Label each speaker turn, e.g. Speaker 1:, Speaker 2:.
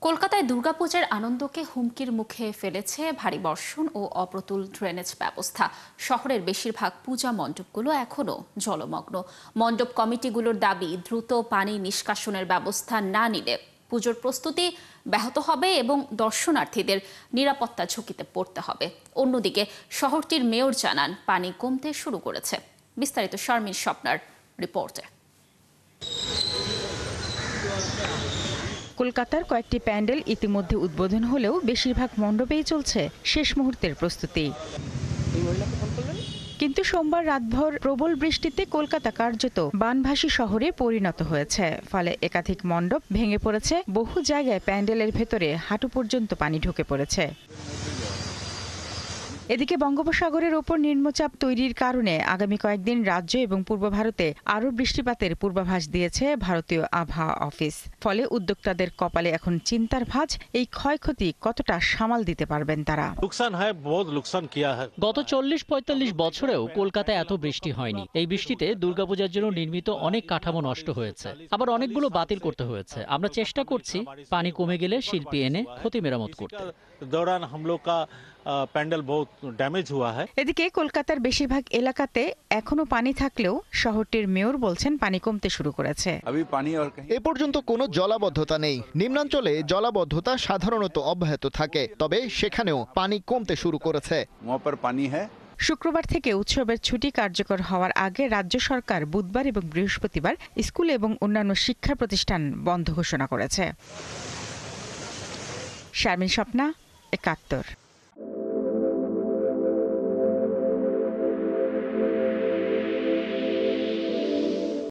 Speaker 1: কলকাতায় দুর্গাপূজার আনন্দকে হুমকির মুখে ফেলেছে ভারী বর্ষণ ও অপ্রতুল ড্রেনেজ ব্যবস্থা। শহরের বেশিরভাগ পূজা মণ্ডপগুলো এখনো জলমগ্ন। মণ্ডপ কমিটিগুলোর দাবি, দ্রুত পানি নিষ্কাশনের ব্যবস্থা না নিলে পুজোর প্রস্তুতি ব্যাহত হবে এবং দর্শনার্থীদের নিরাপত্তা ঝুঁকিতে পড়তে হবে। অন্যদিকে শহরটির মেয়র জানান, পানি কমতে শুরু করেছে। বিস্তারিত শারমিন স্বপ্নার রিপোর্টে।
Speaker 2: কলকাতার কয়েকটি প্যান্ডেল ইতিমধ্যে উদ্বোধন হলেও বেশিরভাগ মণ্ডপেই চলছে শেষ মুহূর্তের প্রস্তুতি। কিন্তু সোমবার রাতভর প্রবল বৃষ্টিতে কলকাতা কার্যত বানভাসী শহরে পরিণত হয়েছে। ফলে একাধিক মণ্ডপ ভেঙে পড়েছে, বহু জায়গায় প্যান্ডেলের ভেতরে হাঁটু পর্যন্ত পানি ঢুকে পড়েছে। এদিকে বঙ্গোপসাগরের ওপর নিম্নচাপ তৈরির কারণে আগামী কয়েকদিন রাজ্য এবং পূর্ব ভারতে আরও বৃষ্টিপাতের পূর্বাভাস দিয়েছে ভারতীয় আবহাওয়া অফিস। ফলে উদ্যোক্তাদের কপালে এখন চিন্তার ভাঁজ, এই ক্ষয়ক্ষতি কতটা সামাল দিতে পারবেন তারা।
Speaker 3: গত 40-45 বছরেও কলকাতায় এত বৃষ্টি হয়নি। এই বৃষ্টিতে দুর্গাপূজার জন্য নির্মিত অনেক কাঠামো নষ্ট হয়েছে, আবার অনেকগুলো বাতিল করতে হয়েছে। আমরা চেষ্টা করছি পানি কমে গেলে শিল্পী এনে ক্ষতি মেরামত করতে।
Speaker 2: এদিকে কলকাতার বেশিরভাগ এলাকাতে এখনো পানি থাকলেও শহরটির মেয়র বলছেন পানি কমতে শুরু করেছে।
Speaker 4: এ পর্যন্ত কোনো জলাবদ্ধতা নেই। নিম্নাঞ্চলে জলাবদ্ধতা সাধারণত অব্যাহত থাকে, তবে সেখানেও পানি কমতে শুরু করেছে।
Speaker 2: শুক্রবার থেকে উৎসবের ছুটি কার্যকর হওয়ার আগে রাজ্য সরকার বুধবার এবং বৃহস্পতিবার স্কুল এবং অন্যান্য শিক্ষা প্রতিষ্ঠান বন্ধ ঘোষণা করেছে। শারমিন স্বপ্না, ৭১।